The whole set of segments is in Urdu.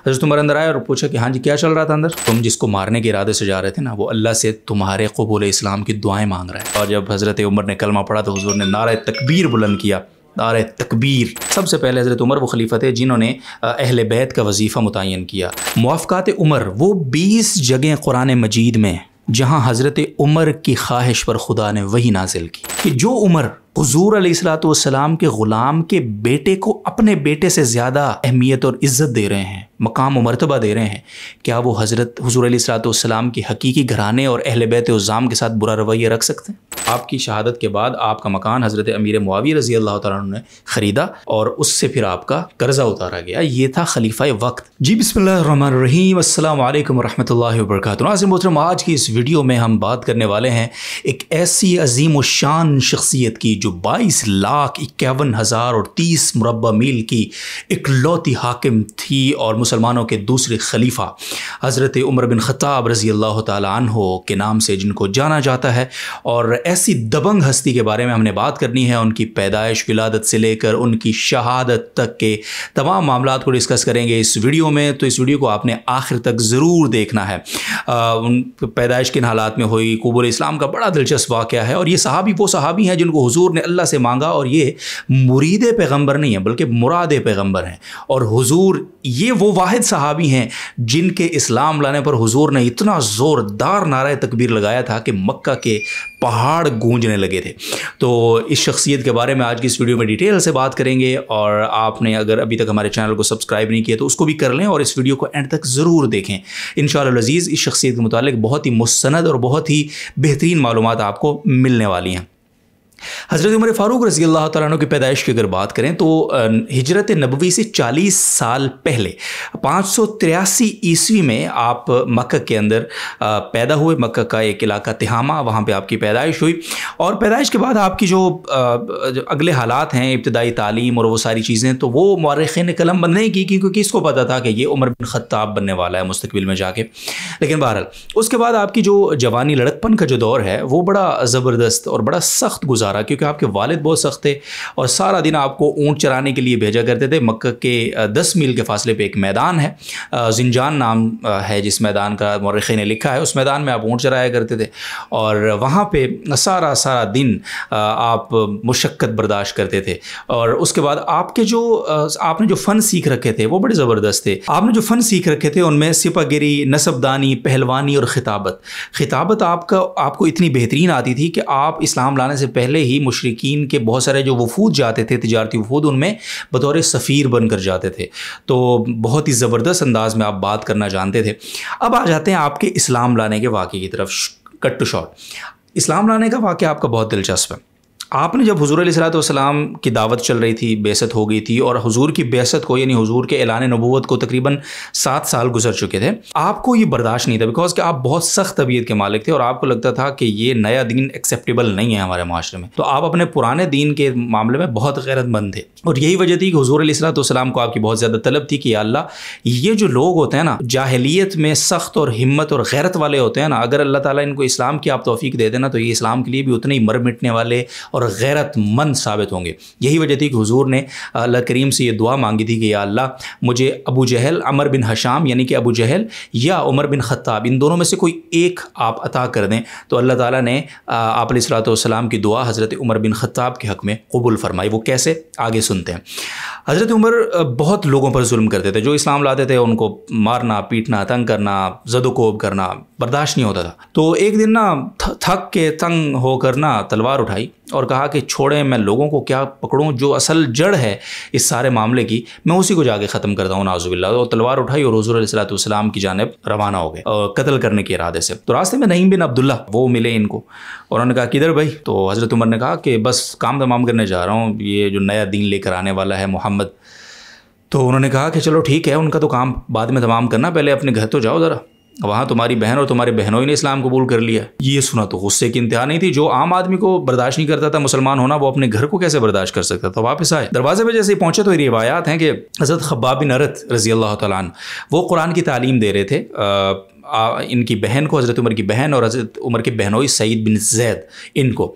حضرت عمر اندر آئے اور پوچھا کہ ہاں جی کیا چل رہا تھا اندر؟ تم جس کو مارنے کے ارادے سے جا رہے تھے نا وہ اللہ سے تمہارے قبول اسلام کی دعائیں مانگ رہا ہے۔ اور جب حضرت عمر نے کلمہ پڑھا تو حضور نے نعرہ تکبیر بلند کیا، نعرہ تکبیر۔ سب سے پہلے حضرت عمر وہ خلیفہ تھے جنہوں نے اہل بیت کا وظیفہ متعین کیا۔ موافقات عمر وہ 20 جگہیں قرآن مجید میں جہاں حضرت عمر کی خواہش پر خدا نے وہی نازل کی کہ جو عمر حضور علیہ الصلوۃ والسلام کے غلام کے بیٹے کو اپنے بیٹے سے زیادہ اہمیت اور عزت دے رہے ہیں، مقام و مرتبہ دے رہے ہیں، کیا وہ حضرت حضور علیہ الصلوۃ والسلام کی حقیقی گھرانے اور اہل بیت عظام کے ساتھ برا رویہ رکھ سکتے ہیں؟ آپ کی شہادت کے بعد آپ کا مکان حضرت امیر معاویہ رضی اللہ تعالیٰ عنہ نے خریدا اور اس سے پھر آپ کا قرضہ اتارا گیا۔ یہ تھا خلیفہ وقت۔ جی بسم اللہ الرحمن الرحیم، السلام علیکم ورحمۃ اللہ وبرکاتہ۔ ناظرین محترم، آج کی اس ویڈیو میں ہم بات کرنے والے ہیں ایک ایسی عظیم الشان شخصیت کی جو 22,51,030 مربع میل کی اکلوتی حاکم تھی اور مسلمانوں کے دوسرے خلیفہ حضرت عمر بن خطاب رضی اللہ تعالیٰ عنہ کے نام سے جن کو جانا جاتا ہے۔ اور ایسی دبنگ ہستی کے بارے میں ہم نے بات کرنی ہے، ان کی پیدائش ولادت سے لے کر ان کی شہادت تک کے تمام معاملات کو ڈسکس کریں گے اس ویڈیو میں، تو اس ویڈیو کو آپ نے آخر تک ضرور دیکھنا ہے۔ ان پیدائش کن حالات میں ہوئی، قبول اسلام کا بڑا دلچسپ واقعہ ہے، اور یہ صحابی وہ صحابی ہیں جن کو حضور نے اللہ سے مانگا، اور یہ مرید پیغمبر نہیں ہیں بلکہ مراد پیغمبر ہیں، اور حضور یہ وہ واحد صحابی ہیں جن کے اسلام لانے پر حضور نے اتنا زوردار نعرہ تکبیر لگایا تھا کہ مکہ کے پہاڑ گونجنے لگے تھے۔ تو اس شخصیت کے بارے میں آج کی اس ویڈیو میں ڈیٹیل سے بات کریں گے، اور آپ نے اگر ابھی تک ہمارے چینل کو سبسکرائب نہیں کیا تو اس کو بھی کر لیں اور اس ویڈیو کو اینڈ تک ضرور دیکھیں۔ انشاءاللہ العزیز اس شخصیت کے متعلق بہت ہی مستند اور بہت ہی بہترین معلومات آپ کو ملنے والی ہیں۔ حضرت عمر فاروق رضی اللہ تعالیٰ عنہ کی پیدائش کی اگر بات کریں تو ہجرت نبوی سے 40 سال پہلے 583 عیسوی میں آپ مکہ کے اندر پیدا ہوئے۔ مکہ کا ایک علاقہ تہامہ، وہاں پہ آپ کی پیدائش ہوئی، اور پیدائش کے بعد آپ کی جو اگلے حالات ہیں، ابتدائی تعلیم اور وہ ساری چیزیں، تو وہ مورخین نے قلم بند نہیں کی کیونکہ اس کو پتہ تھا کہ یہ عمر بن خطاب بننے والا ہے مستقبل میں جا کے۔ لیکن بہرحال اس کے بعد آپ کی جو جوانی لڑکپن کا جو دور ہے وہ بڑا زبردست اور بڑا سخت گزارا، کیونکہ آپ کے والد بہت سخت تھے اور سارا دن آپ کو اونٹ چرانے کے لیے بھیجا کرتے تھے۔ مکہ کے 10 میل کے فاصلے پہ ایک میدان ہے، زنجان نام ہے جس میدان کا مورخین نے لکھا ہے، اس میدان میں آپ اونٹ چرایا کرتے تھے، اور وہاں پہ سارا دن آپ مشقت برداشت کرتے تھے۔ اور اس کے بعد آپ نے جو فن سیکھ رکھے تھے وہ بڑے زبردست تھے۔ آپ نے جو فن سیکھ رکھے تھے ان میں سپہ گیری، نسب دانی، پہلوانی اور خطابت آپ کو اتنی بہترین آتی تھی کہ آپ اسلام لانے سے پہلے ہی مشرکین کے بہت سارے جو وفود جاتے تھے، تجارتی وفود، ان میں بطور سفیر بن کر جاتے تھے۔ تو بہت ہی زبردست انداز میں آپ بات کرنا جانتے تھے۔ اب آ جاتے ہیں آپ کے اسلام لانے کے واقعے کی طرف، کٹ ٹو شارٹ۔ اسلام لانے کا واقعہ آپ کا بہت دلچسپ ہے۔ آپ نے جب حضور علیہ الصلوۃ والسلام کی دعوت چل رہی تھی، بعثت ہو گئی تھی، اور حضور کی بعثت کو یعنی حضور کے اعلان نبوت کو تقریباً 7 سال گزر چکے تھے، آپ کو یہ برداشت نہیں تھا بیکاز کہ آپ بہت سخت طبیعت کے مالک تھے اور آپ کو لگتا تھا کہ یہ نیا دین ایکسیپٹیبل نہیں ہے ہمارے معاشرے میں۔ تو آپ اپنے پرانے دین کے معاملے میں بہت غیرت مند تھے، اور یہی وجہ تھی کہ حضور علیہ الصلوۃ والسلام کو آپ کی بہت زیادہ طلب تھی کہ یا اللہ یہ جو لوگ ہوتے ہیں نا جاہلیت میں سخت اور ہمت اور غیرت والے ہوتے ہیں نا، اگر اللہ تعالیٰ ان کو اسلام کی آپ توفیق دے دینا تو یہ اسلام کے لیے بھی اتنے ہی مر مٹنے والے اور غیرت مند ثابت ہوں گے۔ یہی وجہ تھی کہ حضور نے اللہ کریم سے یہ دعا مانگی تھی کہ یا اللہ مجھے ابو جہل، عمر بن حشام یعنی کہ ابو جہل یا عمر بن خطاب، ان دونوں میں سے کوئی ایک آپ عطا کر دیں۔ تو اللہ تعالیٰ نے آپ علیہ الصلوۃ والسلام کی دعا حضرت عمر بن خطاب کے حق میں قبول فرمائی۔ وہ کیسے، آگے سنتے ہیں۔ حضرت عمر بہت لوگوں پر ظلم کرتے تھے، جو اسلام لاتے تھے ان کو مارنا، پیٹنا، تنگ کرنا، زد و کوب کرنا برداشت نہیں ہوتا تھا۔ تو ایک دن نا تھک کے تنگ ہو کر نا تلوار اٹھائی اور کہا کہ چھوڑیں، میں لوگوں کو کیا پکڑوں، جو اصل جڑ ہے اس سارے معاملے کی میں اسی کو جا کے ختم کرتا ہوں، نعوذ باللہ۔ اور تلوار اٹھائی اور حضور علیہ الصلوۃ والسلام کی جانب روانہ ہو گئے اور قتل کرنے کے ارادے سے۔ تو راستے میں نعیم بن عبداللہ وہ ملے ان کو، اور انہوں نے کہا کدھر بھائی؟ تو حضرت عمر نے کہا کہ بس کام تمام کرنے جا رہا ہوں، یہ جو نیا دین لے کر آنے والا ہے محمد۔ تو انہوں نے کہا کہ چلو ٹھیک ہے، ان کا تو کام بعد میں تمام کرنا، پہلے اپنے گھر تو جاؤ ذرا، وہاں تمہاری بہن اور تمہارے بہنوں نے اسلام قبول کر لیا۔ یہ سنا تو غصے کی انتہا نہیں تھی، جو عام آدمی کو برداشت نہیں کرتا تھا مسلمان ہونا، وہ اپنے گھر کو کیسے برداشت کر سکتا تھا۔ واپس آئے، دروازے پہ جیسے ہی پہنچے تو یہ روایات ہیں کہ حضرت خباب بن ارت رضی اللہ تعالیٰ عنہ وہ قرآن کی تعلیم دے رہے تھے ان کی بہن کو، حضرت عمر کی بہن اور حضرت عمر کے بہنوئی سعید بن زید، ان کو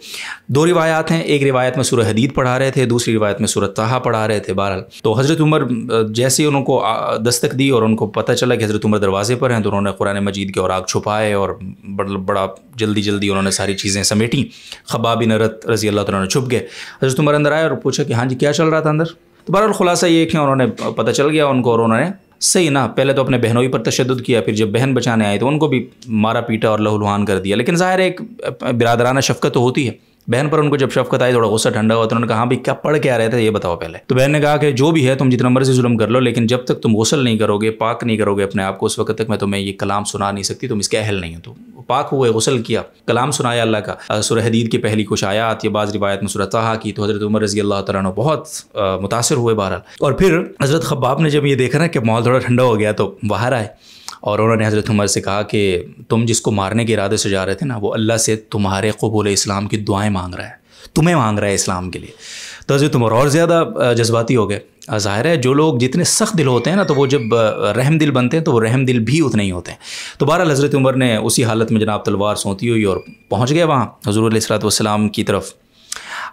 2 روایات ہیں. ایک روایت میں سورہ حدید پڑھا رہے تھے، دوسری روایت میں سورہ طٰہٰ پڑھا رہے تھے. بہرحال تو حضرت عمر جیسے ہی ان کو دستک دی اور ان کو پتہ چلا کہ حضرت عمر دروازے پر ہیں، تو انہوں نے قرآن مجید کے اوراق چھپائے اور بڑا جلدی انہوں نے ساری چیزیں سمیٹیں. خباب بن ارت رضی اللہ تعالیٰ عنہ چھپ گئے. حضرت عمر اندر آئے اور پوچھا کہ ہاں جی کیا چل رہا تھا اندر؟ تو بہرحال خلاصہ یہ کہ انہوں نے پتہ چل گیا ان کو، اور انہوں نے صحیح نا پہلے تو اپنے بہنوئی پر تشدد کیا، پھر جب بہن بچانے آئے تو ان کو بھی مارا پیٹا اور لہو لہان کر دیا. لیکن ظاہر ہے ایک برادرانہ شفقت تو ہوتی ہے. بہن پر ان کو جب شفقت آئی، تھوڑا غصہ ٹھنڈا ہوا، تو انہوں نے کہا ہاں بھائی کیا پڑھ کے آ رہے تھے یہ بتاؤ پہلے. تو بہن نے کہا کہ جو بھی ہے تم جتنا مرضی ظلم کر لو، لیکن جب تک تم غسل نہیں کرو گے، پاک نہیں کرو گے اپنے آپ کو، اس وقت تک میں تمہیں یہ کلام سنا نہیں سکتی، تم اس کے اہل نہیں ہو. تو پاک ہوئے، غسل کیا، کلام سنایا اللہ کا، سورہ حدید کی پہلی کچھ آیات یا بعض روایت میں سورہ طٰہٰ کی. تو حضرت عمر رضی اللہ تعالیٰ عنہ بہت متاثر ہوئے بہرحال. اور پھر حضرت خباب نے جب یہ دیکھا نا کہ ماحول تھوڑا ٹھنڈا ہو گیا تو باہر آئے اور انہوں نے حضرت عمر سے کہا کہ تم جس کو مارنے کے ارادے سے جا رہے تھے نا، وہ اللہ سے تمہارے قبول اسلام کی دعائیں مانگ رہا ہے، تمہیں مانگ رہا ہے اسلام کے لیے. تو حضرت عمر اور زیادہ جذباتی ہو گئے. ظاہر ہے جو لوگ جتنے سخت دل ہوتے ہیں نا، تو وہ جب رحم دل بنتے ہیں تو وہ رحم دل بھی اتنے ہی ہوتے ہیں. تو بہرحال حضرت عمر نے اسی حالت میں جناب تلوار سونتی ہوئی اور پہنچ گئے وہاں حضور علیہ الصلوۃ والسلام کی طرف.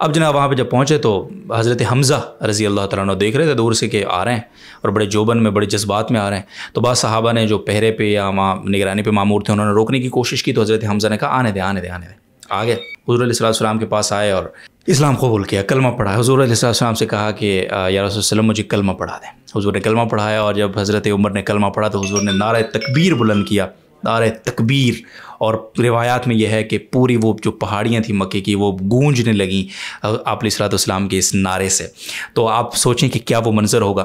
اب جناب وہاں پہ جب پہنچے تو حضرت حمزہ رضی اللہ تعالیٰ عنہ دیکھ رہے تھے دور سے کہ آ رہے ہیں اور بڑے جوبن میں، بڑے جذبات میں آ رہے ہیں. تو بعض صحابہ نے جو پہرے پہ یا وہاں نگرانی پہ مامور تھے، انہوں نے روکنے کی کوشش کی. تو حضرت حمزہ نے کہا آنے دے. آگے حضور علیہ السلام کے پاس آئے اور اسلام قبول کیا، کلمہ پڑھا. حضور علیہ السلام سے کہا کہ یا رسول اللہ مجھے کلمہ پڑھا دیں. حضور نے کلمہ پڑھایا اور جب حضرت عمر نے کلمہ پڑھا تو حضور نے نعرہ تکبیر بلند کیا، نعرہ تکبیر. اور روایات میں یہ ہے کہ پوری وہ جو پہاڑیاں تھیں مکے کی وہ گونجنے لگیں آپ علیہ الصلوۃ والسلام کے اس نعرے سے. تو آپ سوچیں کہ کیا وہ منظر ہوگا.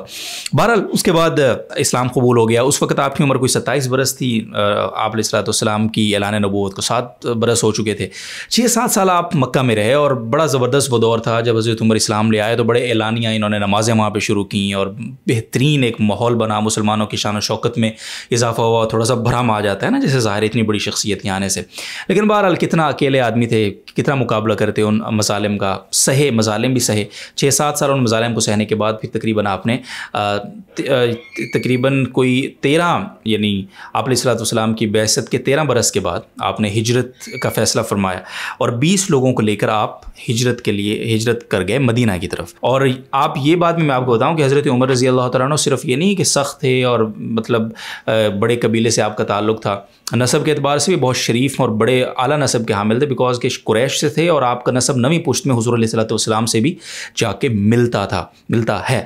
بہرحال اس کے بعد اسلام قبول ہو گیا. اس وقت آپ کی عمر کوئی 27 برس تھی. آپ علیہ الصلوۃ والسلام کی اعلان نبوت کو 7 برس ہو چکے تھے. 6-7 سال آپ مکہ میں رہے اور بڑا زبردست وہ دور تھا. جب حضرت عمر اسلام لے آئے تو بڑے اعلانیہ انہوں نے نمازیں وہاں پہ شروع کیں اور بہترین ایک ماحول بنا. مسلمانوں کی شان و شوکت میں اضافہ ہوا. تھوڑا سا بھرم آ جاتا ہے نا جیسے ظاہر اتنی بڑی شخصیت کے آنے سے. لیکن بہرحال کتنا اکیلے آدمی تھے، کتنا مقابلہ کرتے ان مظالم کا. سہے، مظالم بھی سہے. 6-7 سال ان مظالم کو سہنے کے بعد پھر تقریباً آپ نے تقریباً کوئی 13 یعنی آپ علیہ الصلوۃ والسلام کی بعثت کے 13 برس کے بعد آپ نے ہجرت کا فیصلہ فرمایا اور 20 لوگوں کو لے کر آپ ہجرت کر گئے مدینہ کی طرف. اور آپ یہ بات بھی میں آپ کو بتاؤں کہ حضرت عمر رضی اللہ تعالیٰ عنہ صرف یہ نہیں کہ سخت تھے اور مطلب بڑے قبیلے سے آپ کا تعلق تھا، نسب کے اعتبار سے بھی بہت شریف اور بڑے اعلیٰ نسب کے حامل تھے، بیکاز کہ قریش سے تھے اور آپ کا نسب 9ویں پشت میں حضور علیہ الصلوۃ والسلام سے بھی جا کے ملتا ہے.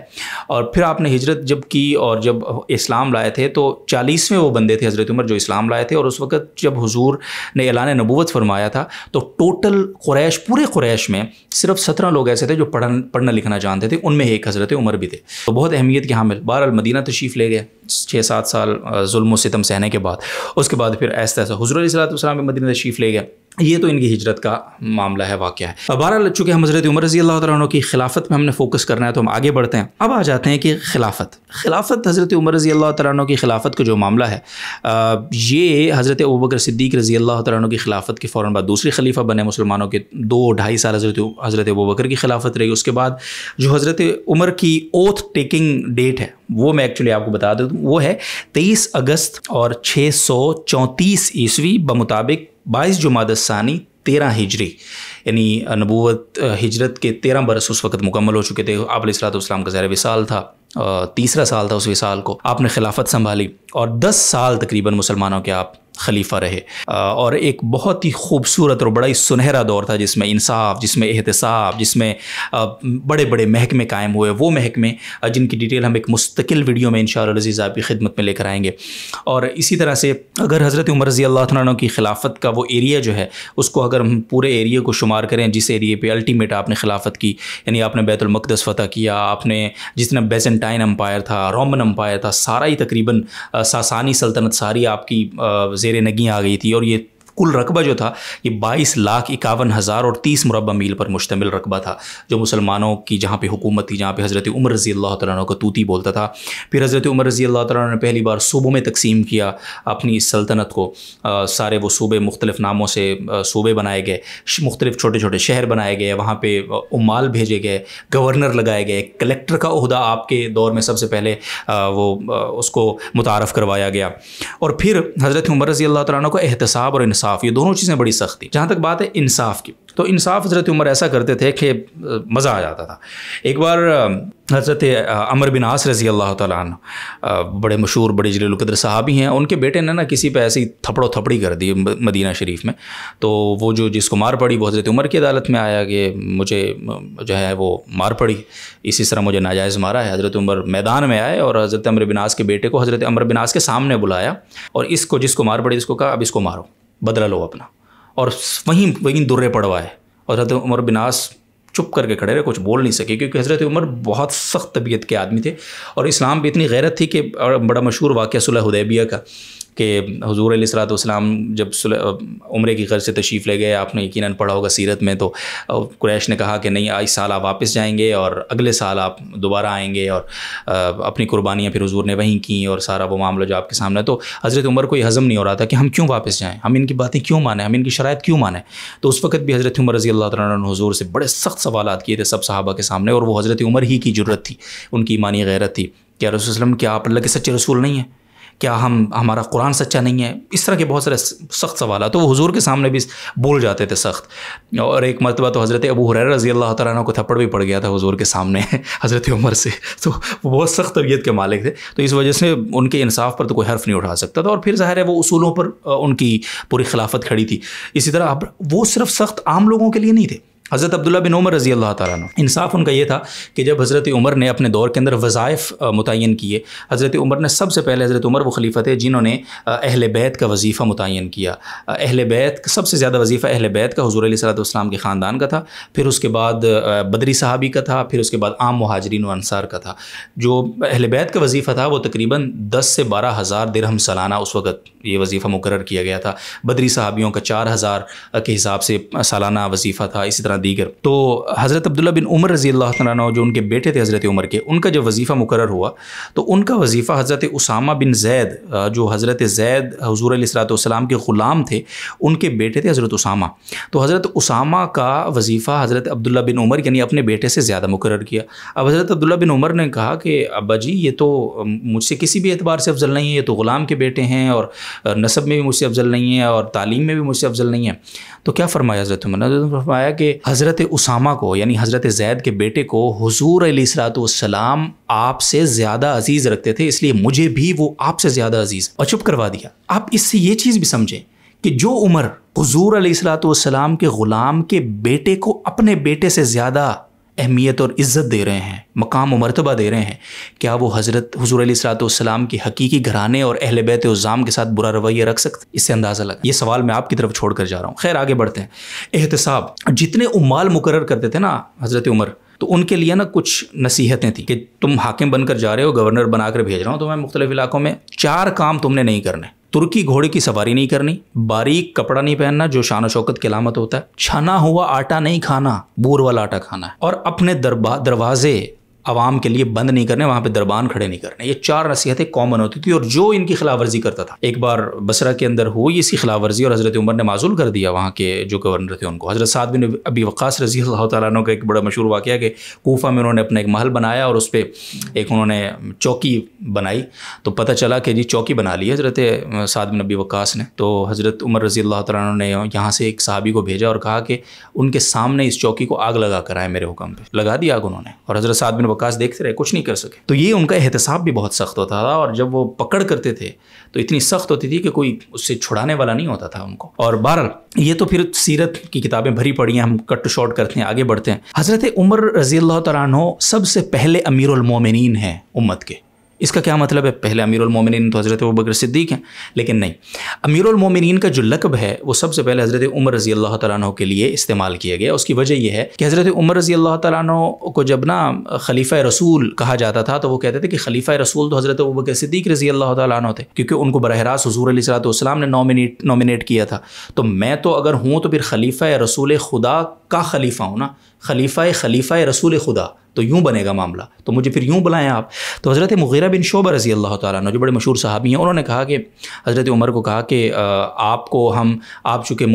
اور پھر آپ نے ہجرت جب کی اور جب اسلام لائے تھے تو 40ویں وہ بندے تھے حضرت عمر جو اسلام لائے تھے. اور اس وقت جب حضور نے اعلان نبوت فرمایا تھا تو ٹوٹل قریش، پورے قریش میں صرف 17 لوگ ایسے تھے جو پڑھنا لکھنا جانتے تھے. ان میں ایک حضرت عمر بھی تھے. تو بہت اہمیت کے حامل. بہرحال مدینہ تشریف لے گئے 6-7 سال ظلم و ستم سہنے کے بعد. اس کے بعد پھر ایسا حضور علیہ الصلوۃ والسلام میں مدینہ تشریف لے گئے. یہ تو ان کی ہجرت کا معاملہ ہے، واقعہ ہے. اب بہرحال چونکہ ہم حضرت عمر رضی اللہ تعالیٰ عنہ کی خلافت میں ہم نے فوکس کرنا ہے تو ہم آگے بڑھتے ہیں. اب آ جاتے ہیں کہ خلافت حضرت عمر رضی اللہ تعالیٰ عنہ کی خلافت کا جو معاملہ ہے، یہ حضرت ابوبکر صدیق رضی اللہ تعالیٰ عنہ کی خلافت کے فوراً بعد دوسری خلیفہ بنے مسلمانوں کے. 2-2.5 سال حضرت ابوبکر کی خلافت رہی. اس کے بعد جو حضرت عمر کی اوتھ ٹیکنگ ڈیٹ ہے وہ میں ایکچولی آپ کو بتا دوں، وہ ہے 23 اگست اور 634 عیسوی بمطابق 22 جمادی الثانی 13 ہجری. یعنی نبوت ہجرت کے 13 برس اس وقت مکمل ہو چکے تھے. آپ علیہ الصلوۃ والسلام کا زہر وصال تھا، 3را سال تھا اس وصال کو. آپ نے خلافت سنبھالی اور 10 سال تقریباً مسلمانوں کے آپ خلیفہ رہے. اور ایک بہت ہی خوبصورت اور بڑا ہی سنہرا دور تھا جس میں انصاف، جس میں احتساب، جس میں بڑے بڑے محکمے قائم ہوئے. وہ محکمے جن کی ڈیٹیل ہم ایک مستقل ویڈیو میں انشاءاللہ العزیز آپ کی خدمت میں لے کر آئیں گے. اور اسی طرح سے اگر حضرت عمر رضی اللہ تعالیٰ عنہ کی خلافت کا وہ ایریا جو ہے اس کو اگر ہم پورے ایریا کو شمار کریں جس ایریے پہ الٹیمیٹ آپ نے خلافت کی، یعنی آپ نے بیت المقدس فتح کیا، آپ نے جتنا بیزنٹائن امپائر تھا، رومن امپائر تھا، سارا ہی تقریباً ساسانی سلطنت ساری آپ کی زیر نگیں آ گئی تھی. اور یہ کل رقبہ جو تھا یہ 22,51,000 اور 30 مربع میل پر مشتمل رقبہ تھا جو مسلمانوں کی جہاں پہ حکومت تھی، جہاں پہ حضرت عمر رضی اللہ تعالیٰ عنہ کو طوطی بولتا تھا۔ پھر حضرت عمر رضی اللہ تعالیٰ عنہ نے پہلی بار صوبوں میں تقسیم کیا اپنی سلطنت کو، سارے وہ صوبے مختلف ناموں سے صوبے بنائے گئے، مختلف چھوٹے چھوٹے شہر بنائے گئے، وہاں پہ عمال بھیجے گئے، گورنر لگائے گئے، کلیکٹر کا عہدہ آپ کے دور میں سب سے پہلے وہ اس کو متعارف کروایا گیا۔ اور پھر حضرت عمر رضی اللہ تعالیٰ عنہ کو احتساب اور انصاف، یہ دونوں چیزیں بڑی سخت تھیں۔ جہاں تک بات ہے انصاف کی، تو انصاف حضرت عمر ایسا کرتے تھے کہ مزہ آ جاتا تھا۔ ایک بار حضرت عمر بن عاص رضی اللہ تعالیٰ عنہ بڑے مشہور بڑے جلیل القدر صحابی ہیں، ان کے بیٹے نے نا کسی پہ ایسی تھپڑ و تھپڑی کر دی مدینہ شریف میں، تو وہ جو جس کو مار پڑی وہ حضرت عمر کی عدالت میں آیا کہ مجھے جو ہے وہ مار پڑی، اسی طرح مجھے ناجائز مارا ہے۔ حضرت عمر میدان میں آئے اور حضرت عمر بن عاص کے بیٹے کو حضرت عمر بن عاص کے سامنے بلایا اور اس کو جس کو مار پڑی اس کو کہا اب اس کو مارو، بدلہ لو اپنا، اور وہیں درے پڑوائے۔ اور حضرت عمر بن عاص چپ کر کے کھڑے رہے، کچھ بول نہیں سکے، کیونکہ حضرت عمر بہت سخت طبیعت کے آدمی تھے اور اسلام پہ اتنی غیرت تھی کہ بڑا مشہور واقعہ صلح حدیبیہ کا کہ حضور علیہ الصلوۃ والسلام جب عمرے کی غرض سے تشریف لے گئے، آپ نے یقیناً پڑھا ہوگا سیرت میں، تو قریش نے کہا کہ نہیں اس سال آپ واپس جائیں گے اور اگلے سال آپ دوبارہ آئیں گے، اور اپنی قربانیاں پھر حضور نے وہیں کیں اور سارا وہ معاملہ جو آپ کے سامنے، تو حضرت عمر کو یہ ہضم نہیں ہو رہا تھا کہ ہم کیوں واپس جائیں، ہم ان کی باتیں کیوں مانیں، ہم ان کی شرائط کیوں مانیں۔ تو اس وقت بھی حضرت عمر رضی اللہ تعالیٰ عنہ حضور سے بڑے سخت سوالات کیے تھے سب صحابہ کے سامنے، اور وہ حضرت عمر ہی کی جرت تھی، ان کی ایمانی غیرت تھی کہ رسول صلی اللہ علیہ وسلم کیا آپ اللہ کے سچے رسول نہیں ہیں، کیا ہمارا قرآن سچا نہیں ہے، اس طرح کے بہت سارے سخت سوالات، تو وہ حضور کے سامنے بھی بول جاتے تھے سخت۔ اور ایک مرتبہ تو حضرت ابو ہریرہ رضی اللہ تعالیٰ عنہ کو تھپڑ بھی پڑ گیا تھا حضور کے سامنے حضرت عمر سے، تو وہ بہت سخت طبیعت کے مالک تھے، تو اس وجہ سے ان کے انصاف پر تو کوئی حرف نہیں اٹھا سکتا تھا، اور پھر ظاہر ہے وہ اصولوں پر ان کی پوری خلافت کھڑی تھی۔ اسی طرح اب وہ صرف سخت عام لوگوں کے لیے نہیں تھے۔ حضرت عبداللہ بن عمر رضی اللہ تعالیٰ عنہ، انصاف ان کا یہ تھا کہ جب حضرت عمر نے اپنے دور کے اندر وظائف متعین کیے، حضرت عمر نے سب سے پہلے، حضرت عمر وہ خلیفہ تھے جنہوں نے اہل بیت کا وظیفہ متعین کیا۔ اہل بیت سب سے زیادہ وظیفہ اہل بیت کا حضور علیہ الصلوۃ والسلام کے خاندان کا تھا، پھر اس کے بعد بدری صحابی کا تھا، پھر اس کے بعد عام مہاجرین و انصار کا تا۔ جو اہل بیت کا وظیفہ تھا وہ تقریباً 10 سے 12,000 درہم سالانہ اس وقت یہ وظیفہ مقرر کیا گیا تھا۔ بدری صحابیوں کا 4,000 کے حساب سے سالانہ وظیفہ تھا، اسی طرح دیگر۔ تو حضرت عبداللہ بن عمر رضی اللہ تعالیٰ عنہ جو ان کے بیٹے تھے حضرت عمر کے، ان کا جب وظیفہ مقرر ہوا تو ان کا وظیفہ حضرت اسامہ بن زید، جو حضرت زید حضور علیہ الصلوۃ والسلام کے غلام تھے، ان کے بیٹے تھے حضرت اسامہ، تو حضرت اسامہ کا وظیفہ حضرت عبداللہ بن عمر یعنی اپنے بیٹے سے زیادہ مقرر کیا۔ اب حضرت عبداللہ بن عمر نے کہا کہ ابا جی یہ تو مجھ سے کسی بھی اعتبار سے افضل نہیں ہے، یہ تو غلام کے بیٹے ہیں اور نسب میں بھی مجھ سے افضل نہیں ہے اور تعلیم میں بھی مجھ سے افضل نہیں ہے۔ تو کیا فرمایا حضرت عمر نے؟ فرمایا کہ حضرت اسامہ کو یعنی حضرت زید کے بیٹے کو حضور علیہ الصلوۃ والسلام آپ سے زیادہ عزیز رکھتے تھے، اس لیے مجھے بھی وہ آپ سے زیادہ عزیز، اور چپ کروا دیا۔ آپ اس سے یہ چیز بھی سمجھیں کہ جو عمر حضور علیہ الصلوۃ والسلام کے غلام کے بیٹے کو اپنے بیٹے سے زیادہ اہمیت اور عزت دے رہے ہیں، مقام و مرتبہ دے رہے ہیں، کیا وہ حضرت حضور علیہ الصلوۃ والسلام کے حقیقی گھرانے اور اہل بیت عظام کے ساتھ برا رویہ رکھ سکتے؟ اس سے اندازہ لگا۔ یہ سوال میں آپ کی طرف چھوڑ کر جا رہا ہوں۔ خیر آگے بڑھتے ہیں۔ احتساب، جتنے عمال مقرر کرتے تھے نا حضرت عمر، تو ان کے لیے نا کچھ نصیحتیں تھیں کہ تم حاکم بن کر جا رہے ہو، گورنر بنا کر بھیج رہا ہوں تمہیں مختلف علاقوں میں، 4 کام تم نے نہیں کرنے۔ ترکی گھوڑے کی سواری نہیں کرنی، باریک کپڑا نہیں پہننا جو شان و شوکت کی علامت ہوتا ہے، چھنا ہوا آٹا نہیں کھانا، بور والا آٹا کھانا ہے، اور اپنے دروازے عوام کے لیے بند نہیں کرنے، وہاں پہ دربان کھڑے نہیں کرنے۔ یہ 4 نصیحتیں کامن ہوتی تھی، اور جو ان کی خلاف ورزی کرتا تھا، ایک بار بصرہ کے اندر ہوئی اس کی خلاف ورزی اور حضرت عمر نے معزول کر دیا وہاں کے جو گورنر تھے ان کو۔ حضرت سعد بن ابی وقاص رضی اللہ تعالیٰ عنہ کا ایک بڑا مشہور واقعہ کہ کوفہ میں انہوں نے اپنا ایک محل بنایا اور اس پہ ایک انہوں نے چوکی بنائی، تو پتہ چلا کہ جی چوکی بنا لی حضرت سعد بن ابی وقاص نے۔ تو حضرت عمر رضی اللہ تعالیٰ عنہ نے یہاں سے ایک صحابی کو بھیجا اور کہا کہ ان کے سامنے اس چوکی کو آگ لگا کر آئے میرے حکم پہ۔ لگا دی آگ انہوں نے، اور حضرت سعد بن وقاص دیکھتے رہے، کچھ نہیں کر سکے۔ تو یہ ان کا احتساب بھی بہت سخت ہوتا تھا، اور جب وہ پکڑ کرتے تھے تو اتنی سخت ہوتی تھی کہ کوئی اس سے چھڑانے والا نہیں ہوتا تھا ان کو۔ اور بہرحال یہ تو پھر سیرت کی کتابیں بھری پڑی ہیں، ہم کٹ شارٹ کرتے ہیں، آگے بڑھتے ہیں۔ حضرت عمر رضی اللہ تعالیٰ عنہ سب سے پہلے امیر المومنین ہیں امت کے، اس کا کیا مطلب ہے؟ پہلے امیر المومنین تو حضرت ابوبکر صدیق ہیں، لیکن نہیں، امیر المومنین کا جو لقب ہے وہ سب سے پہلے حضرت عمر رضی اللہ تعالیٰ عنہ کے لیے استعمال کیا گیا۔ اس کی وجہ یہ ہے کہ حضرت عمر رضی اللہ تعالیٰ عنہ کو جب نا خلیفہ رسول کہا جاتا تھا تو وہ کہتے تھے کہ خلیفہ رسول تو حضرت ابوبکر صدیق رضی اللہ تعالیٰ عنہ تھے، کیونکہ ان کو براہ راست حضور علیہ الصلوۃ والسلام نے نومینیٹ کیا تھا۔ تو میں تو اگر ہوں تو پھر خلیفہ رسول خدا کا خلیفہ ہوں نا، خلیفہ رسول خدا، تو یوں بنے گا معاملہ، تو مجھے پھر یوں بلائیں آپ۔ تو حضرت مغیرہ بن شعبہ رضی اللہ تعالیٰ عنہ جو بڑے مشہور صحابی ہیں، انہوں نے کہا کہ حضرت عمر کو کہا کہ آپ چونکہ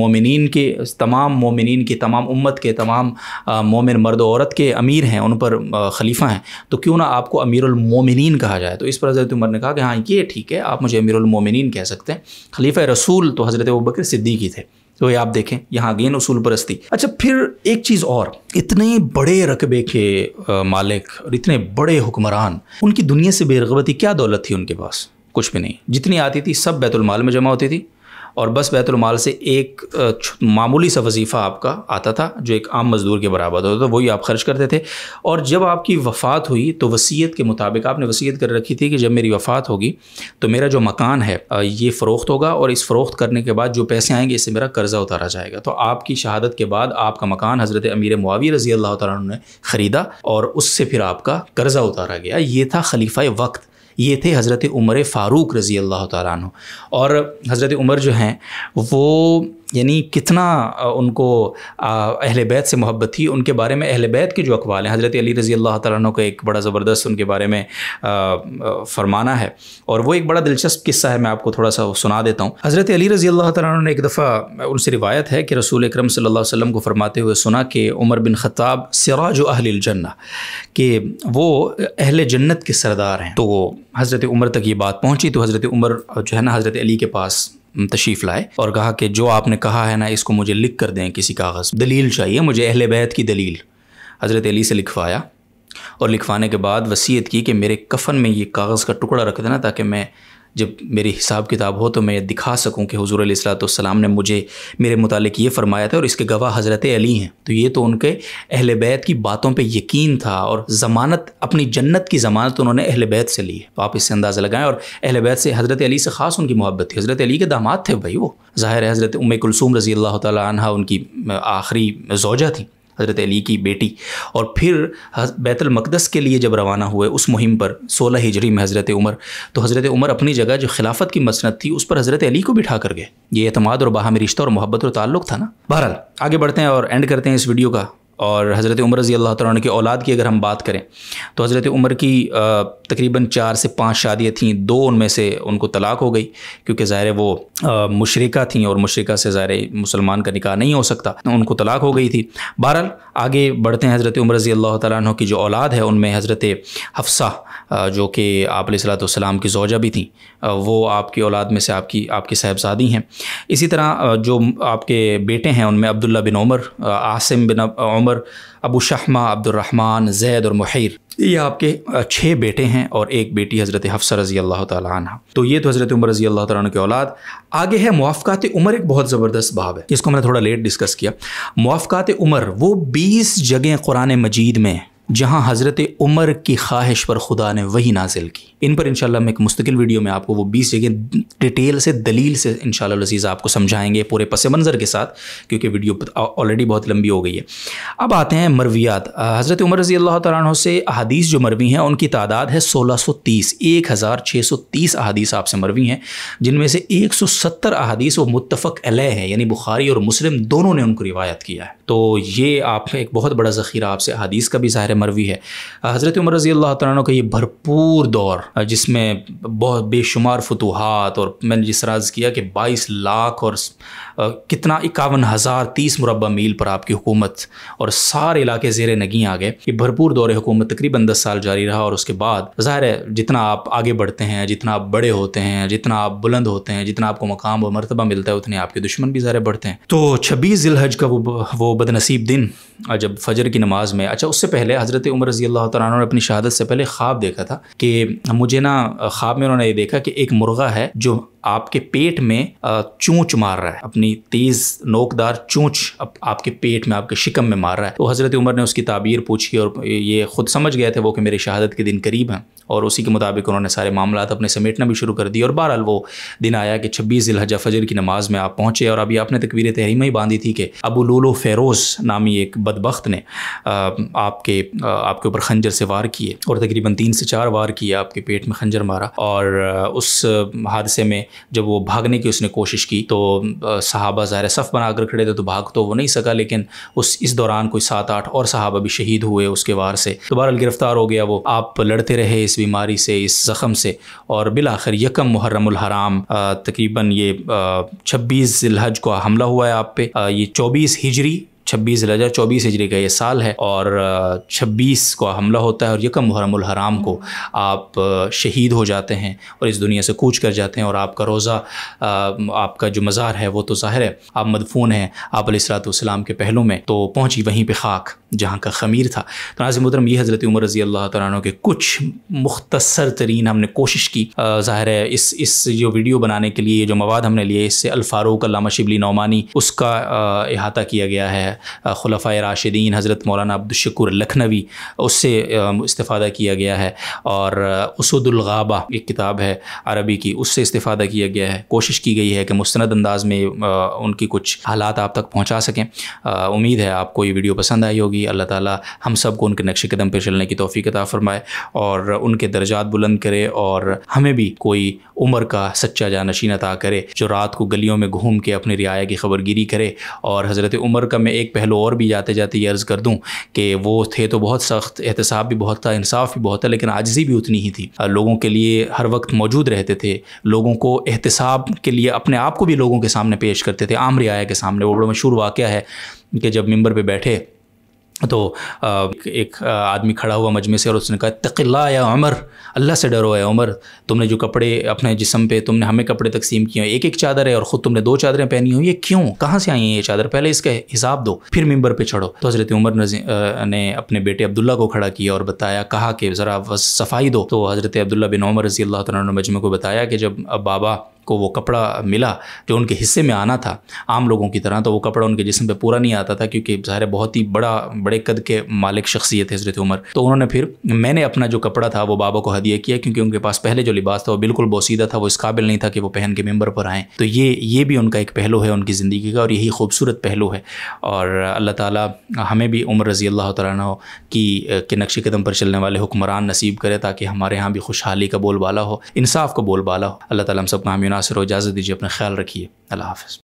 تمام مومنین کے، تمام امت کے، تمام مومن مرد و عورت کے امیر ہیں، ان پر خلیفہ ہیں، تو کیوں نہ آپ کو امیر المومنین کہا جائے؟ تو اس پر حضرت عمر نے کہا کہ ہاں یہ ٹھیک ہے، آپ مجھے امیر المومنین کہہ سکتے ہیں، خلیفہ رسول تو حضرت ابوبکر صدیق ہی تھے۔ تو یہ آپ دیکھیں یہاں گین اصول پرستی۔ اچھا پھر ایک چیز اور، اتنے بڑے رقبے کے مالک اور اتنے بڑے حکمران، ان کی دنیا سے بے رغبتی، کیا دولت تھی ان کے پاس؟ کچھ بھی نہیں، جتنی آتی تھی سب بیت المال میں جمع ہوتی تھی، اور بس بیت المال سے ایک معمولی سا وظیفہ آپ کا آتا تھا جو ایک عام مزدور کے برابر ہوتا تھا، وہی آپ خرچ کرتے تھے۔ اور جب آپ کی وفات ہوئی تو وصیت کے مطابق آپ نے وصیت کر رکھی تھی کہ جب میری وفات ہوگی تو میرا جو مکان ہے یہ فروخت ہوگا، اور اس فروخت کرنے کے بعد جو پیسے آئیں گے اس سے میرا قرضہ اتارا جائے گا۔ تو آپ کی شہادت کے بعد آپ کا مکان حضرت امیر معاویہ رضی اللہ تعالیٰ عنہ نے خریدا، اور اس سے پھر آپ کا قرضہ اتارا گیا۔ یہ تھا خلیفہ وقت، یہ تھے حضرت عمر فاروق رضی اللہ تعالیٰ عنہ۔ اور حضرت عمر جو ہیں وہ یعنی کتنا ان کو اہل بیت سے محبت تھی۔ ان کے بارے میں اہل بیت کے جو اقوال ہیں، حضرت علی رضی اللہ تعالیٰ عنہ کا ایک بڑا زبردست ان کے بارے میں فرمانا ہے، اور وہ ایک بڑا دلچسپ قصہ ہے، میں آپ کو تھوڑا سا سنا دیتا ہوں۔ حضرت علی رضی اللہ تعالیٰ عنہ نے ایک دفعہ، ان سے روایت ہے کہ رسول اکرم صلی اللہ علیہ وسلم کو فرماتے ہوئے سنا کہ عمر بن خطاب سراج اہل الجنہ، کہ وہ اہل جنت کے سردار ہیں۔ تو حضرت عمر تک یہ بات پہنچی تو حضرت عمر جو ہے نا حضرت علی کے پاس تشریف لائے اور کہا کہ جو آپ نے کہا ہے نا اس کو مجھے لکھ کر دیں، کسی کاغذ، دلیل چاہیے مجھے، اہل بیت کی دلیل۔ حضرت علی سے لکھوایا، اور لکھوانے کے بعد وصیت کی کہ میرے کفن میں یہ کاغذ کا ٹکڑا رکھ دینا، تاکہ میں جب میری حساب کتاب ہو تو میں دکھا سکوں کہ حضور علیہ الصلوۃ والسلام نے مجھے میرے متعلق یہ فرمایا تھا، اور اس کے گواہ حضرت علی ہیں۔ تو یہ تو ان کے اہل بیت کی باتوں پہ یقین تھا، اور ضمانت، اپنی جنت کی ضمانت انہوں نے اہل بیت سے لی ہے۔ تو آپ اس سے اندازہ لگائیں، اور اہل بیت سے حضرت علی سے خاص ان کی محبت تھی۔ حضرت علی کے داماد تھے بھائی، وہ ظاہر ہے حضرت ام کلثوم رضی اللہ تعالیٰ عنہ ان کی آخری زوجہ تھیں، حضرت علی کی بیٹی۔ اور پھر بیت المقدس کے لیے جب روانہ ہوئے اس مہم پر 16 ہجری میں حضرت عمر، تو حضرت عمر اپنی جگہ جو خلافت کی مسند تھی اس پر حضرت علی کو بٹھا کر گئے۔ یہ اعتماد اور باہمی رشتہ اور محبت اور تعلق تھا نا۔ بہرحال آگے بڑھتے ہیں اور اینڈ کرتے ہیں اس ویڈیو کا۔ اور حضرت عمر رضی اللہ تعالیٰ عنہ کی اولاد کی اگر ہم بات کریں تو حضرت عمر کی تقریباً 4 سے 5 شادیاں تھیں، 2 ان میں سے ان کو طلاق ہو گئی، کیونکہ ظاہر وہ مشرکہ تھیں، اور مشرکہ سے ظاہر مسلمان کا نکاح نہیں ہو سکتا، ان کو طلاق ہو گئی تھی۔ بہرحال آگے بڑھتے ہیں۔ حضرت عمر رضی اللہ تعالیٰ عنہ کی جو اولاد ہے ان میں حضرت حفصہ جو کہ آپ علیہ الصلوۃ والسلام کی زوجہ بھی تھیں، وہ آپ کی اولاد میں سے آپ کی صاحبزادی ہیں۔ اسی طرح جو آپ کے بیٹے ہیں ان میں عبداللہ بن عمر، عاصم بن عمر، ابو شحمہ، عبد الرحمن، زید اور محیر، یہ آپ کے 6 بیٹے ہیں، اور ایک بیٹی حضرت حفصہ رضی اللہ تعالیٰ عنہ۔ تو یہ تو حضرت عمر رضی اللہ تعالیٰ عنہ کی اولاد۔ آگے ہے موافقات عمر، ایک بہت زبردست باب ہے، جس کو میں نے تھوڑا لیٹ ڈسکس کیا۔ موافقات عمر وہ 20 جگہیں قرآن مجید میں جہاں حضرت عمر کی خواہش پر خدا نے وحی نازل کی۔ ان پر انشاءاللہ میں ایک مستقل ویڈیو میں آپ کو وہ 20 جگہ ڈیٹیل سے، دلیل سے انشاءاللہ العزیز آپ کو سمجھائیں گے، پورے پس منظر کے ساتھ، کیونکہ ویڈیو آلریڈی بہت لمبی ہو گئی ہے۔ اب آتے ہیں مرویات۔ حضرت عمر رضی اللہ تعالیٰ عنہ سے احادیث جو مروی ہیں ان کی تعداد ہے 1630، 1630 احادیث آپ سے مروی ہیں، جن میں سے 170 احادیث وہ متفق علیہ ہیں، یعنی بخاری اور مسلم دونوں نے ان کو روایت کیا ہے۔ تو یہ آپ ایک بہت بڑا ذخیرہ آپ سے احادیث کا بھی ظاہر مروی ہے۔ حضرت عمر رضی اللہ تعالیٰ عنہ کا یہ بھرپور دور، جس میں بہت بے شمار فتوحات، اور میں نے جس طرح عرض کیا کہ 22 لاکھ اور کتنا 51,030 مربع میل پر آپ کی حکومت، اور سارے علاقے زیر نگیں آ گئے۔ یہ بھرپور دور حکومت تقریباً 10 سال جاری رہا، اور اس کے بعد ظاہر ہے جتنا آپ آگے بڑھتے ہیں، جتنا آپ بڑے ہوتے ہیں، جتنا آپ بلند ہوتے ہیں، جتنا آپ کو مقام و مرتبہ ملتا ہے، اتنے آپ کے دشمن بھی ظاہر بڑھتے ہیں۔ تو 26 ذی الحج کا وہ بد نصیب دن جب فجر کی نماز میں، اچھا اس سے پہلے حضرت عمر رضی اللہ تعالیٰ عنہ نے اپنی شہادت سے پہلے خواب دیکھا تھا کہ مجھے نا خواب میں انہوں نے یہ دیکھا کہ ایک مرغہ ہے جو آپ کے پیٹ میں چونچ مار رہا ہے، اپنی تیز نوکدار چونچ آپ کے پیٹ میں، آپ کے شکم میں مار رہا ہے۔ تو حضرت عمر نے اس کی تعبیر پوچھی، اور یہ خود سمجھ گئے تھے وہ کہ میری شہادت کے دن قریب ہیں۔ اور اسی کے مطابق انہوں نے سارے معاملات اپنے سمیٹنا بھی شروع کر دی، اور بہرحال وہ دن آیا کہ 26 ذی الحجہ فجر کی نماز میں آپ پہنچے، اور ابھی آپ نے تکبیر تحریمہ ہی باندھی تھی کہ ابو لولو فیروز نامی ایک بدبخت نے آپ کے اوپر خنجر سے وار کیے، اور تقریباً 3 سے 4 وار کیے، آپ کے پیٹ میں خنجر مارا، اور اس حادثے میں جب وہ بھاگنے کی اس نے کوشش کی تو صحابہ ظاہر صف بنا کر کھڑے تھے تو بھاگ تو وہ نہیں سکا، لیکن اس دوران کوئی 7-8 اور صحابہ بھی شہید ہوئے اس کے وار سے، دوبارہ گرفتار ہو گیا وہ۔ آپ لڑتے رہے اس بیماری سے، اس زخم سے، اور بالآخر 1 محرم الحرام تقریباً یہ 26 ذی الحجہ کو حملہ ہوا ہے آپ پہ، یہ 24 ہجری 26 ذی الحجہ 24 ہجری کا یہ سال ہے، اور 26 کو حملہ ہوتا ہے، اور 1 محرم الحرام کو آپ شہید ہو جاتے ہیں اور اس دنیا سے کوچ کر جاتے ہیں، اور آپ کا روزہ، آپ کا جو مزار ہے وہ تو ظاہر ہے آپ مدفون ہیں آپ علیہ الصلوۃ والسلام کے پہلو میں، تو پہنچی وہیں پہ خاک جہاں کا خمیر تھا۔ تو ناظرین محترم، یہ حضرت عمر رضی اللہ تعالیٰ عنہ کے کچھ مختصر ترین ہم نے کوشش کی، ظاہر ہے اس جو ویڈیو بنانے کے لیے جو مواد ہم نے لیے، اس سے الفاروق علامہ شبلی نعمانی اس کا احاطہ کیا گیا ہے، خلفائے راشدین حضرت مولانا عبدالشکور لکھنوی اس سے استفادہ کیا گیا ہے، اور اسود الغابہ ایک کتاب ہے عربی کی، اس سے استفادہ کیا گیا ہے۔ کوشش کی گئی ہے کہ مستند انداز میں ان کی کچھ حالات آپ تک پہنچا سکیں۔ امید ہے آپ کو یہ ویڈیو پسند آئی ہوگی۔ اللہ تعالی ہم سب کو ان کے نقش قدم پہ چلنے کی توفیق عطا فرمائے، اور ان کے درجات بلند کرے، اور ہمیں بھی کوئی عمر کا سچا جانشین عطا کرے جو رات کو گلیوں میں گھوم کے اپنی رعایا کی خبر گیری کرے۔ اور حضرت عمر کا میں ایک پہلو اور بھی جاتے جاتے یہ عرض کر دوں کہ وہ تھے تو بہت سخت، احتساب بھی بہت تھا، انصاف بھی بہت تھا، لیکن عاجزی بھی اتنی ہی تھی، لوگوں کے لیے ہر وقت موجود رہتے تھے، لوگوں کو احتساب کے لیے اپنے آپ کو بھی لوگوں کے سامنے پیش کرتے تھے، عام رعایا کے سامنے۔ وہ بڑا مشہور واقعہ ہے کہ جب ممبر پہ بیٹھے تو ایک آدمی کھڑا ہوا مجمع سے، اور اس نے کہا اتق اللہ یا عمر، اللہ سے ڈرو ہے عمر، تم نے جو کپڑے اپنے جسم پہ تم نے ہمیں کپڑے تقسیم کیے ہیں، ایک چادر ہے اور خود تم نے 2 چادریں پہنی ہوئی، یہ کیوں، کہاں سے آئی ہیں یہ چادر، پہلے اس کا حساب دو پھر ممبر پہ چڑھو۔ تو حضرت عمر نے اپنے بیٹے عبداللہ کو کھڑا کیا اور بتایا، کہا کہ ذرا صفائی دو۔ تو حضرت عبداللہ بن عمر رضی اللہ تعالیٰ عنہ مجمع کو بتایا کہ جب بابا کو وہ کپڑا ملا جو ان کے حصے میں آنا تھا عام لوگوں کی طرح، تو وہ کپڑا ان کے جسم پہ پورا نہیں آتا تھا، کیونکہ ظاہر بہت ہی بڑے قد کے مالک شخصیت ہے حضرت عمر۔ تو انہوں نے پھر میں نے اپنا جو کپڑا تھا وہ بابا کو ہدیہ کیا، کیونکہ ان کے پاس پہلے جو لباس تھا وہ بالکل بوسیدہ تھا، وہ اس قابل نہیں تھا کہ وہ پہن کے ممبر پر آئیں۔ تو یہ بھی ان کا ایک پہلو ہے ان کی زندگی کا، اور یہی خوبصورت پہلو ہے۔ اور اللہ تعالیٰ ہمیں بھی عمر رضی اللہ تعالیٰ عنہ کے نقش قدم پر چلنے والے حکمران نصیب کرے، تاکہ ہمارے ہاں بھی خوشحالی کا بول بالا ہو، انصاف کا بول بالا ہو۔ اللہ تعالیٰ ہم سب کو حامی و ناصر ہو۔ اجازت دیجیے، اپنا خیال رکھیے، اللہ حافظ۔